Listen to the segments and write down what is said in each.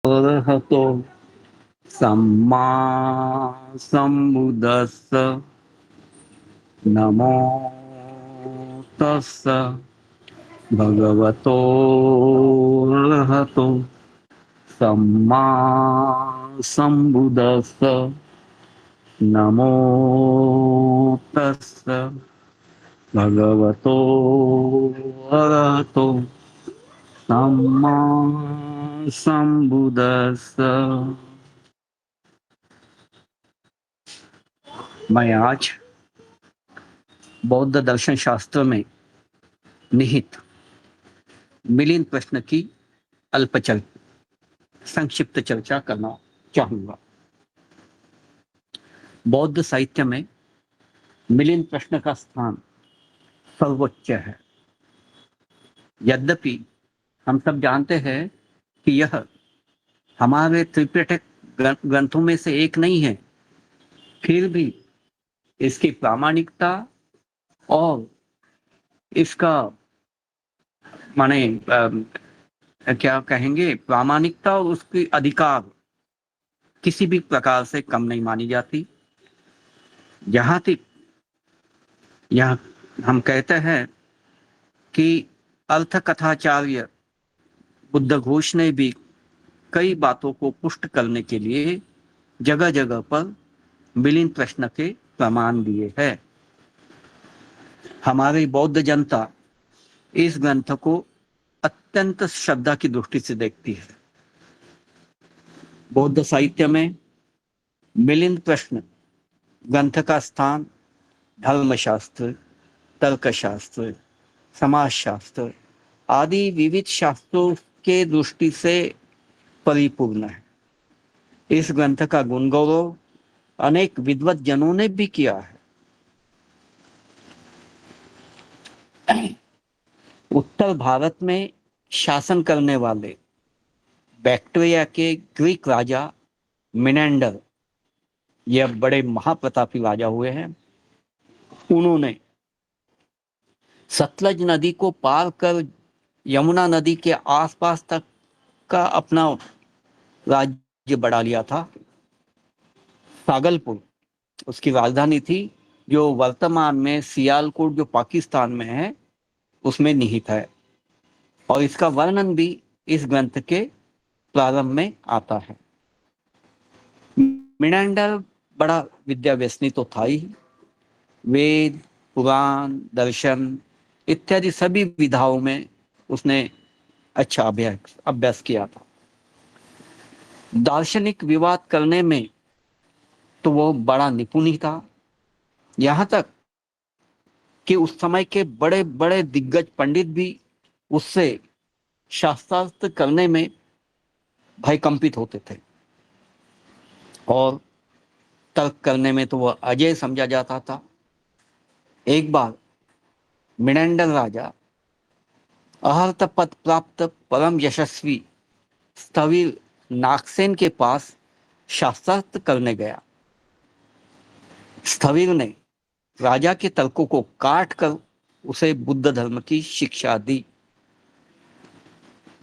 अरहतो सम्मा सम्बुद्दस्स नमो तस्स भगवतो अरहतो सम्मा सम्बुद्दस्स नमो तस्स भगवतो अरहतो सम्मा सम्बुद्दस्स। मैं आज बौद्ध दर्शन शास्त्र में निहित मिलिंद प्रश्न की संक्षिप्त चर्चा करना चाहूंगा। बौद्ध साहित्य में मिलिंद प्रश्न का स्थान सर्वोच्च है। यद्यपि हम सब जानते हैं कि यह हमारे त्रिपिटक ग्रंथों में से एक नहीं है, फिर भी इसकी प्रामाणिकता और इसका माने क्या कहेंगे, प्रामाणिकता और उसकी अधिकार किसी भी प्रकार से कम नहीं मानी जाती। जहां तक यह हम कहते हैं कि अर्थ कथाचार्य बुद्ध घोष ने भी कई बातों को पुष्ट करने के लिए जगह जगह पर मिलिंद प्रश्न के प्रमाण दिए हैं। हमारी बौद्ध जनता इस ग्रंथ को अत्यंत श्रद्धा की दृष्टि से देखती है। बौद्ध साहित्य में मिलिंद प्रश्न ग्रंथ का स्थान धर्मशास्त्र, तर्कशास्त्र, समाजशास्त्र आदि विविध शास्त्रों के दृष्टि से परिपूर्ण है। इस ग्रंथ का गुणगौरव अनेक विद्वत जनों ने भी किया है। उत्तर भारत में शासन करने वाले बैक्ट्रिया के ग्रीक राजा मिनेंडर, यह बड़े महाप्रतापी राजा हुए हैं। उन्होंने सतलज नदी को पार कर यमुना नदी के आसपास तक का अपना राज्य बढ़ा लिया था। सागलपुर उसकी राजधानी थी, जो वर्तमान में सियालकोट जो पाकिस्तान में है उसमें निहित है, और इसका वर्णन भी इस ग्रंथ के प्रारंभ में आता है। मिनेंडर बड़ा विद्या व्यसनी तो था ही। वेद, पुराण, दर्शन इत्यादि सभी विधाओं में उसने अच्छा अभ्यास किया था। दार्शनिक विवाद करने में तो वो बड़ा निपुण था। यहां तक कि उस समय के बड़े बड़े दिग्गज पंडित भी उससे शास्त्रार्थ करने में भयकंपित होते थे, और तर्क करने में तो वह अजय समझा जाता था। एक बार मिनेंडर राजा अहर्त पद प्राप्त परम यशस्वी स्थविर नागसेन के पास शास्त्रार्थ करने गया। स्थविर ने राजा के तर्कों को काट कर उसे बुद्ध धर्म की शिक्षा दी।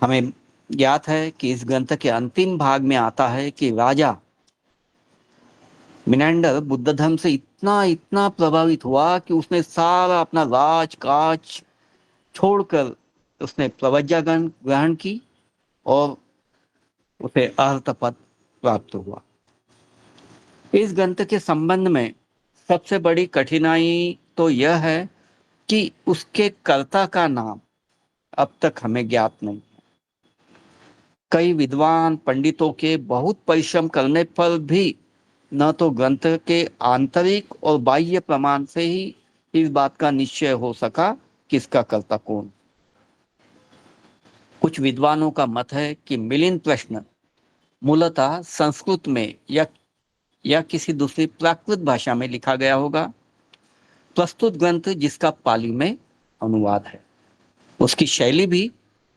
हमें ज्ञात है कि इस ग्रंथ के अंतिम भाग में आता है कि राजा मिनेंडर बुद्ध धर्म से इतना इतना प्रभावित हुआ कि उसने सारा अपना राजकाज छोड़कर उसने प्रवज्ञा ग्रहण की और उसे अर्हत पद प्राप्त हुआ। इस ग्रंथ के संबंध में सबसे बड़ी कठिनाई तो यह है कि उसके कर्ता का नाम अब तक हमें ज्ञात नहीं। कई विद्वान पंडितों के बहुत परिश्रम करने पर भी न तो ग्रंथ के आंतरिक और बाह्य प्रमाण से ही इस बात का निश्चय हो सका कि इसका कर्ता कौन। कुछ विद्वानों का मत है कि मिलिंद प्रश्न मूलतः संस्कृत में या किसी दूसरी प्राकृत भाषा में लिखा गया होगा। प्रस्तुत ग्रंथ जिसका पाली में अनुवाद है, उसकी शैली भी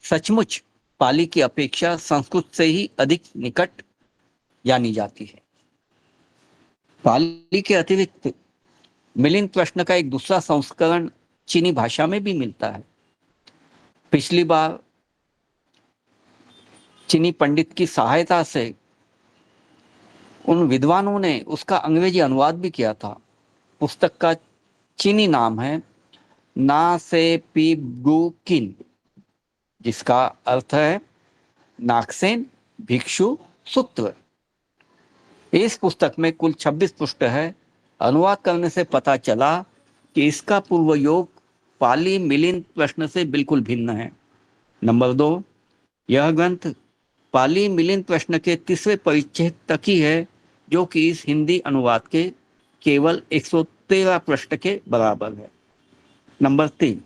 सचमुच पाली की अपेक्षा संस्कृत से ही अधिक निकट जानी जाती है। पाली के अतिरिक्त मिलिंद प्रश्न का एक दूसरा संस्करण चीनी भाषा में भी मिलता है। पिछली बार चीनी पंडित की सहायता से उन विद्वानों ने उसका अंग्रेजी अनुवाद भी किया था। पुस्तक का चीनी नाम है ना से पीगुकिन, जिसका अर्थ है नागसेन भिक्षु सूत्र। इस पुस्तक में कुल 26 पृष्ठ है। अनुवाद करने से पता चला कि इसका पूर्व योग पाली मिलिंद प्रश्न से बिल्कुल भिन्न है। नंबर 2, यह ग्रंथ पाली मिलिंद प्रश्न के तीसरे परिच्छेद तक ही है, जो कि इस हिंदी अनुवाद के केवल 113 पृष्ठ के बराबर है। नंबर 3,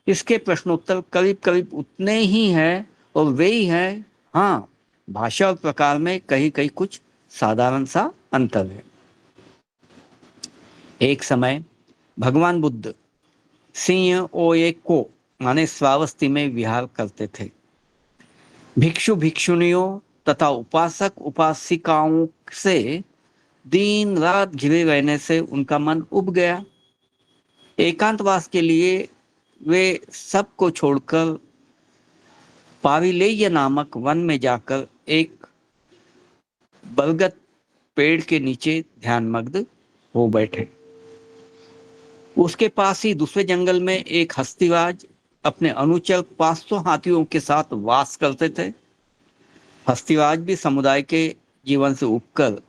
इसके प्रश्नोत्तर करीब करीब उतने ही हैं और वे ही हैं। हाँ, भाषा और प्रकार में कहीं कहीं कुछ साधारण सा अंतर है। एक समय भगवान बुद्ध सिंह ओए को माने श्रावस्ती में विहार करते थे। भिक्षु भिक्षुणियों तथा उपासक उपासिकाओं से दिन रात घिरे रहने से उनका मन उब गया। एकांतवास के लिए वे सबको छोड़कर पाविलेय नामक वन में जाकर एक बरगद पेड़ के नीचे ध्यानमग्न हो बैठे। उसके पास ही दूसरे जंगल में एक हस्तिराज अपने अनुचर 500 हाथियों के साथ वास करते थे। हस्तिराज भी समुदाय के जीवन से उबकर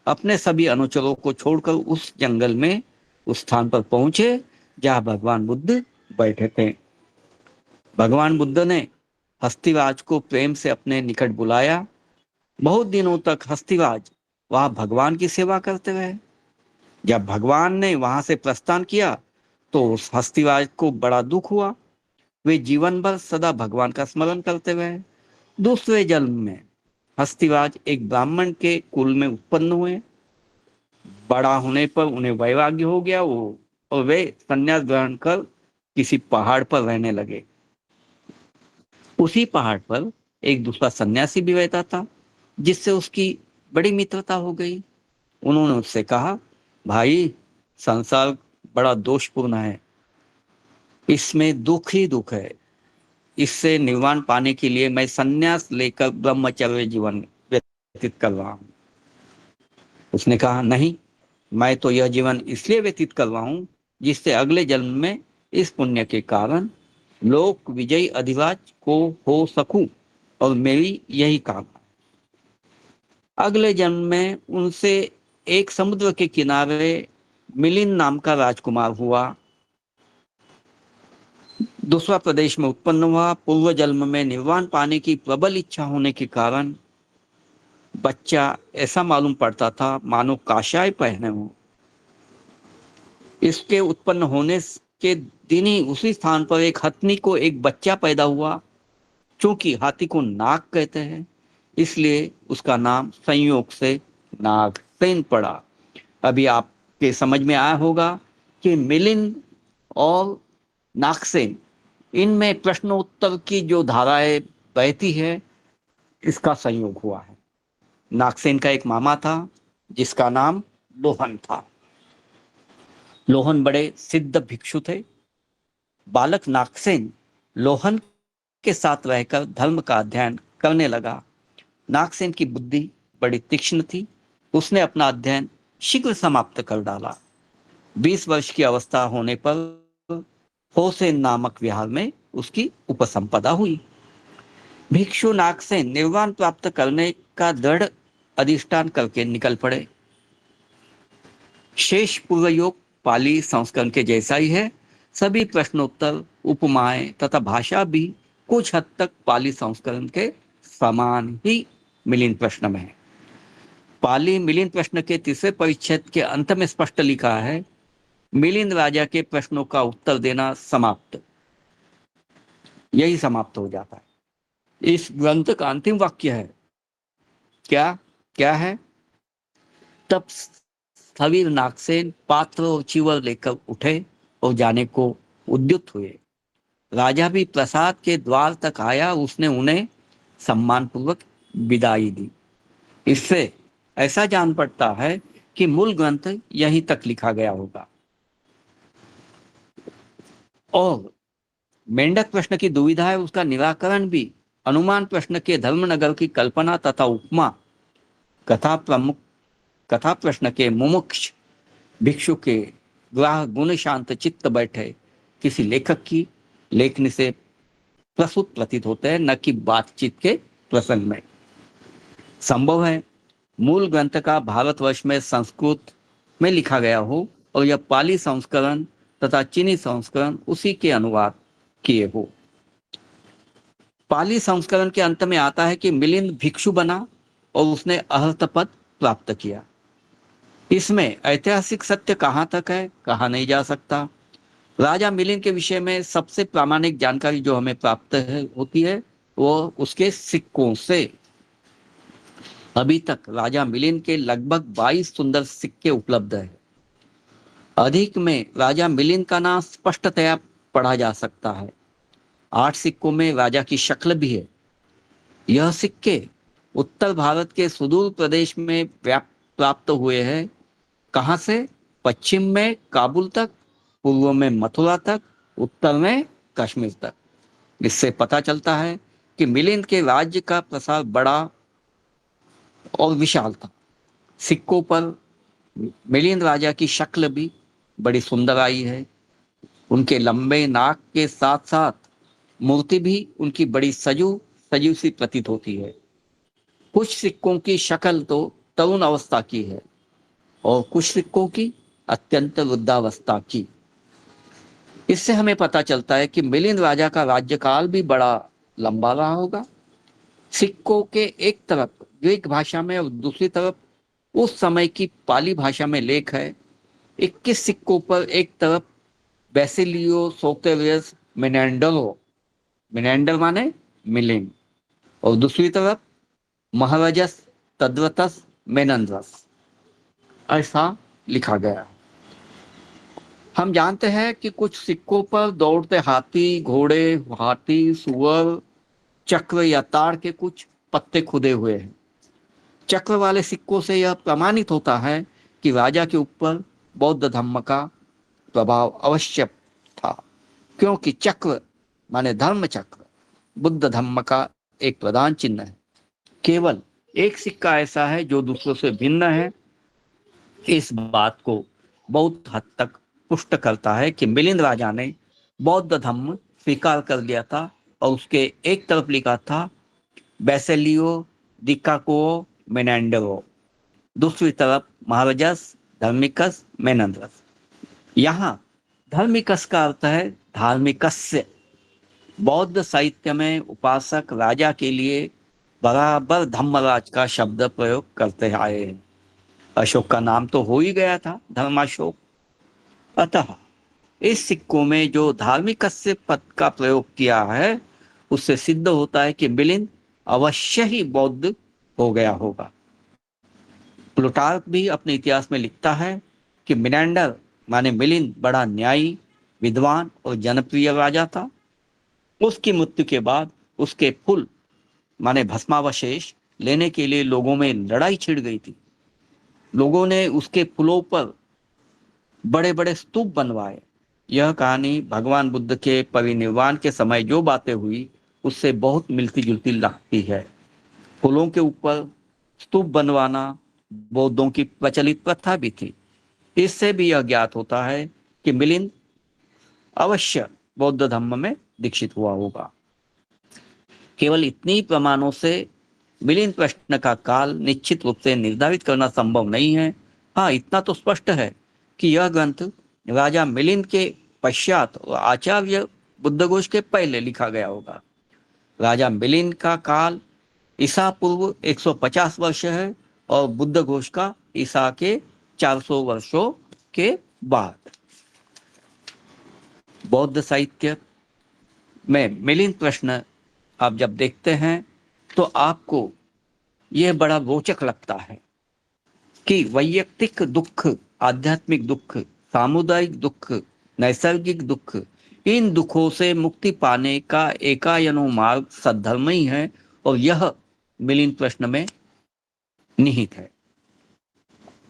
अपने सभी अनुचरों को छोड़कर उस जंगल में उस स्थान पर पहुंचे जहां भगवान बुद्ध बैठे थे। भगवान बुद्ध ने हस्तिराज को प्रेम से अपने निकट बुलाया। बहुत दिनों तक हस्तिराज वहां भगवान की सेवा करते रहे। जब भगवान ने वहां से प्रस्थान किया तो उस हस्तिराज को बड़ा दुख हुआ। वे जीवन भर सदा भगवान का स्मरण करते रहे। दूसरे जन्म में हस्तिराज एक ब्राह्मण के कुल में उत्पन्न हुए। बड़ा होने पर उन्हें वैराग्य हो गया और वे संन्यास ग्रहण कर किसी पहाड़ पर रहने लगे। उसी पहाड़ पर एक दूसरा सन्यासी भी रहता था, जिससे उसकी बड़ी मित्रता हो गई। उन्होंने उससे कहा, भाई, संसार बड़ा दोषपूर्ण है, इसमें दुख ही दुख है। इससे निर्वाण पाने के लिए मैं संन्यास लेकर ब्रह्मचर्य जीवन व्यतीत कर रहा हूं। उसने कहा, नहीं, मैं तो यह जीवन इसलिए व्यतीत कर रहा हूं जिससे अगले जन्म में इस पुण्य के कारण लोक विजयी अधिराज को हो सकूं, और मेरी यही कामना। अगले जन्म में उनसे एक समुद्र के किनारे मिलिंद नाम का राजकुमार हुआ। दूसरा प्रदेश में उत्पन्न हुआ। पूर्व जन्म में निर्वाण पाने की प्रबल इच्छा होने के कारण बच्चा ऐसा मालूम पड़ता था मानो काशाय पहने हो। इसके उत्पन्न होने के दिन ही उसी स्थान पर एक हथनी को एक बच्चा पैदा हुआ। चूंकि हाथी को नाग कहते हैं, इसलिए उसका नाम संयोग से नागसेन पड़ा। अभी आपके समझ में आया होगा कि मिलिंद और नागसेन, इनमें प्रश्नोत्तर की जो धाराएं बहती है, इसका संयोग हुआ है। नागसेन का एक मामा था जिसका नाम लोहन था। लोहन बड़े सिद्ध भिक्षु थे। बालक नागसेन लोहन के साथ रहकर धर्म का अध्ययन करने लगा। नागसेन की बुद्धि बड़ी तीक्ष्ण थी। उसने अपना अध्ययन शीघ्र समाप्त कर डाला। 20 वर्ष की अवस्था होने पर होसेन नामक विहार में उसकी उपसंपदा हुई। भिक्षु नागसेन निर्वाण प्राप्त करने का दृढ़ अधिष्ठान करके निकल पड़े। शेष पूर्व योग पाली संस्करण के जैसा ही है। सभी प्रश्नोत्तर, उपमाएं तथा भाषा भी कुछ हद तक पाली संस्करण के समान ही मिलिंद प्रश्न में है। पाली मिलिंद प्रश्न के तीसरे परिच्छेद के अंत में स्पष्ट लिखा है, मिलिंद राजा के प्रश्नों का उत्तर देना समाप्त। यही समाप्त हो जाता है। इस ग्रंथ का अंतिम वाक्य है, क्या क्या है? तब स्थविर नागसेन पात्र और चिवर लेकर उठे और जाने को उद्युक्त हुए। राजा भी प्रसाद के द्वार तक आया। उसने उन्हें सम्मान पूर्वक विदाई दी। इससे ऐसा जान पड़ता है कि मूल ग्रंथ यहीं तक लिखा गया होगा। और मेंढक प्रश्न की दुविधा है, उसका निराकरण भी अनुमान प्रश्न के धर्मनगर की कल्पना तथा उपमा, कथा प्रश्न के मुमुक्ष भिक्षु के ग्राह गुण शांत चित्त बैठे किसी लेखक की लेखनी से प्रस्तुत प्रतीत होते हैं, न कि बातचीत के प्रसंग में। संभव है मूल ग्रंथ का भारतवर्ष में संस्कृत में लिखा गया हो और यह पाली संस्करण तथा चीनी संस्करण उसी के अनुवाद किए हो। पाली संस्करण के अंत में आता है कि मिलिंद भिक्षु बना और उसने अर्हत पद प्राप्त किया। इसमें ऐतिहासिक सत्य कहाँ तक है कहा नहीं जा सकता। राजा मिलिंद के विषय में सबसे प्रामाणिक जानकारी जो हमें प्राप्त होती है वो उसके सिक्कों से। अभी तक राजा मिलिंद के लगभग 22 सुंदर सिक्के उपलब्ध है। अधिक में राजा मिलिंद का नाम स्पष्टतया पढ़ा जा सकता है। 8 सिक्कों में राजा की शक्ल भी है। यह सिक्के उत्तर भारत के सुदूर प्रदेश में प्राप्त हुए हैं। कहाँ से? पश्चिम में काबुल तक, पूर्व में मथुरा तक, उत्तर में कश्मीर तक। इससे पता चलता है कि मिलिंद के राज्य का प्रसार बड़ा और विशाल था। सिक्कों पर मिलिंद राजा की शक्ल भी बड़ी सुंदर आई है। उनके लंबे नाक के साथ साथ मूर्ति भी उनकी बड़ी सजीव सी प्रतीत होती है। कुछ सिक्कों की शक्ल तो तरुण अवस्था की है और कुछ सिक्कों की अत्यंत वृद्धावस्था की। इससे हमें पता चलता है कि मिलिंद राजा का राज्यकाल भी बड़ा लंबा रहा होगा। सिक्कों के एक तरफ ग्रीक भाषा में और दूसरी तरफ उस समय की पाली भाषा में लेख है। 21 सिक्कों पर एक तरफ बेसिलियो सोक्टेरियस मिनेंडर माने मिलिंद और दूसरी तरफ महाराजस तद्वतस मेनंद्रस ऐसा लिखा गया। हम जानते हैं कि कुछ सिक्कों पर दौड़ते हाथी, घोड़े, हाथी, सुअर, चक्र या ताड़ के कुछ पत्ते खुदे हुए हैं। चक्र वाले सिक्कों से यह प्रमाणित होता है कि राजा के ऊपर बौद्ध धर्म का प्रभाव अवश्य था, क्योंकि चक्र माने धर्म चक्र बुद्ध धर्म का एक प्रधान चिन्ह है। केवल एक सिक्का ऐसा है जो दूसरों से भिन्न है। इस बात को बहुत हद तक पुष्ट करता है कि मिलिंद राजा ने बौद्ध धर्म स्वीकार कर लिया था और उसके एक तरफ लिखा था बेसेलियो दिकाको मेनेंडरो, दूसरी तरफ महाराजस धर्मिकस मेनंद्रस। यहाँ धर्मिकस का अर्थ है धार्मिकस्य। बौद्ध साहित्य में उपासक राजा के लिए बराबर धर्मराज का शब्द प्रयोग करते आए हैं। अशोक का नाम तो हो ही गया था धर्माशोक। अतः इस सिक्कों में जो धार्मिकस्य पद का प्रयोग किया है उससे सिद्ध होता है कि मिलिंद अवश्य ही बौद्ध हो गया होगा। प्लूटार्क भी अपने इतिहास में लिखता है कि मिनेंडर माने मिलिंद बड़ा न्यायी, विद्वान और जनप्रिय राजा था। उसकी मृत्यु के बाद उसके फूल माने भस्मावशेष लेने के लिए लोगों में लड़ाई छिड़ गई थी। लोगों ने उसके फूलों पर बड़े बड़े स्तूप बनवाए। यह कहानी भगवान बुद्ध के परिनिर्वाण के समय जो बातें हुई उससे बहुत मिलती जुलती लगती है। फूलों के ऊपर स्तूप बनवाना बौद्धों की प्रचलित प्रथा भी थी। इससे भी यह ज्ञात होता है कि मिलिंद अवश्य बौद्ध धर्म में दीक्षित हुआ होगा। केवल इतनी प्रमाणों से मिलिंद प्रश्न का काल निश्चित रूप से निर्धारित करना संभव नहीं है। हाँ, इतना तो स्पष्ट है कि यह ग्रंथ राजा मिलिंद के पश्चात और आचार्य बुद्धघोष के पहले लिखा गया होगा। राजा मिलिंद का काल ईसा पूर्व 150 वर्ष है और बुद्धघोष का ईसा के 400 वर्षों के बाद। बौद्ध साहित्य में मिलिंद प्रश्न आप जब देखते हैं तो आपको यह बड़ा रोचक लगता है कि वैयक्तिक दुख, आध्यात्मिक दुख, सामुदायिक दुख, नैसर्गिक दुख, इन दुखों से मुक्ति पाने का एकायनो मार्ग सद्धर्म ही है और यह मिलिंद प्रश्न में निहित है।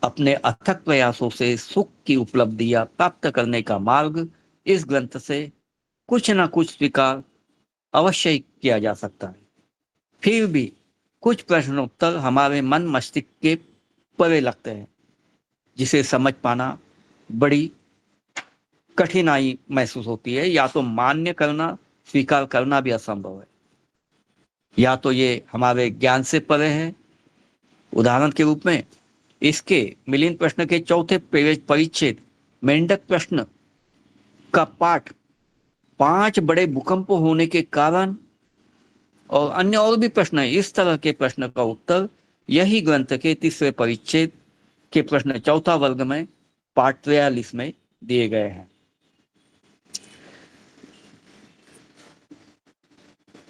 अपने अथक प्रयासों से सुख की उपलब्धियां प्राप्त करने का मार्ग इस ग्रंथ से कुछ न कुछ स्वीकार अवश्य किया जा सकता है। फिर भी कुछ प्रश्नोत्तर हमारे मन मस्तिष्क के परे लगते हैं, जिसे समझ पाना बड़ी कठिनाई महसूस होती है। या तो मान्य करना, स्वीकार करना भी असंभव है, या तो ये हमारे ज्ञान से परे है। उदाहरण के रूप में इसके मिलिंद प्रश्न के चौथे परिच्छेद मेंढक प्रश्न का पाठ 5 बड़े भूकंप होने के कारण और अन्य और भी प्रश्न है, इस तरह के प्रश्न का उत्तर यही ग्रंथ के तीसरे परिच्छेद के प्रश्न चौथा वर्ग में पाठ 43 में दिए गए हैं।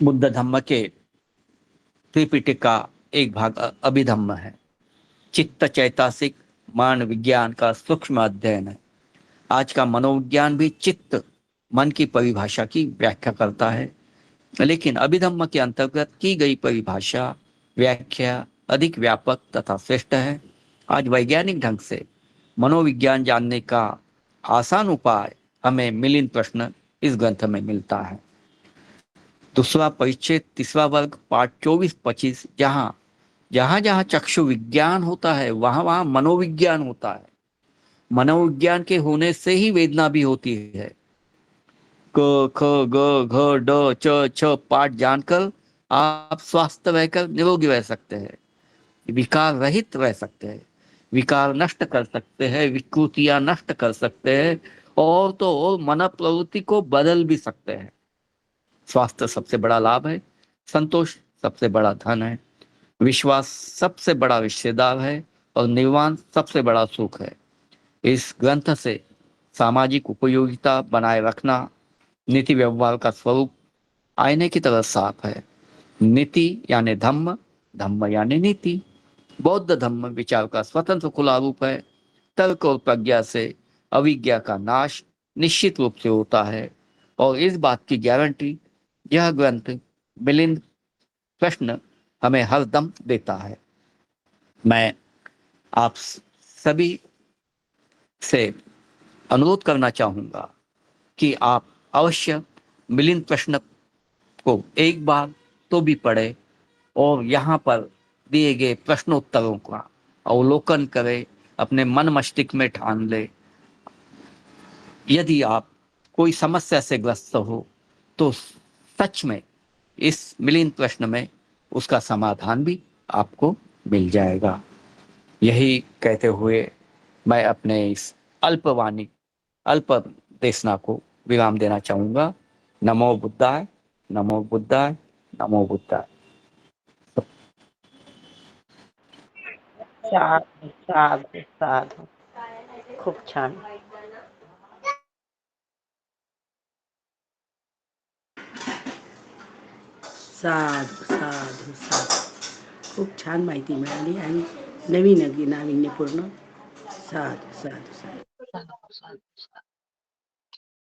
बुद्ध धम्म के त्रिपिटक का एक भाग अभिधम्म है। चित्त चैतासिक मान विज्ञान का सूक्ष्म अध्ययन है। आज का मनोविज्ञान भी चित्त मन की परिभाषा की व्याख्या करता है, लेकिन अभिधम्म के अंतर्गत की गई परिभाषा व्याख्या अधिक व्यापक तथा श्रेष्ठ है। आज वैज्ञानिक ढंग से मनोविज्ञान जानने का आसान उपाय हमें मिलिंद प्रश्न इस ग्रंथ में मिलता है। दूसरा परिच्छेद तीसरा वर्ग पाठ 24-25 जहां जहां चक्षु विज्ञान होता है वहां वहां मनोविज्ञान होता है। मनोविज्ञान के होने से ही वेदना भी होती है। क ख ग घ ड च छ पाठ जानकर आप स्वस्थ रहकर निरोगी रह सकते हैं, विकार रहित रह सकते हैं, विकार नष्ट कर सकते हैं, विकृतियां नष्ट कर सकते हैं, और तो और मन प्रवृत्ति को बदल भी सकते हैं। स्वास्थ्य सबसे बड़ा लाभ है, संतोष सबसे बड़ा धन है, विश्वास सबसे बड़ा रिश्तेदार है, और निर्वाण सबसे बड़ा सुख है। इस ग्रंथ से सामाजिक उपयोगिता बनाए रखना नीति व्यवहार का स्वरूप आईने की तरह साफ है। नीति यानी धम्म, धम्म यानी नीति। बौद्ध धम्म विचार का स्वतंत्र खुला रूप है। तर्क और प्रज्ञा से अविज्ञा का नाश निश्चित रूप से होता है, और इस बात की गारंटी यह ग्रंथ मिलिंद प्रश्न हमें हर दम देता है। मैं आप सभी से अनुरोध करना चाहूंगा कि आप अवश्य मिलिंद प्रश्न को एक बार तो भी पढ़े और यहाँ पर दिए गए प्रश्नोत्तरों का अवलोकन करें, अपने मन मस्तिष्क में ठान ले। यदि आप कोई समस्या से ग्रस्त हो तो सच में इस मिलिंद प्रश्न में उसका समाधान भी आपको मिल जाएगा। यही कहते हुए मैं अपने इस अल्पवाणी अल्प देशना को विराम देना चाहूंगा। नमो बुद्धाय, नमो बुद्धाय, नमो बुद्धाय। साधू साधू साधू, खूप छान। साधू साधू साधू, खूप छान माहिती मिळाली आणि नवीन अगदी नाविन्यपूर्ण. साधू साधू साधू.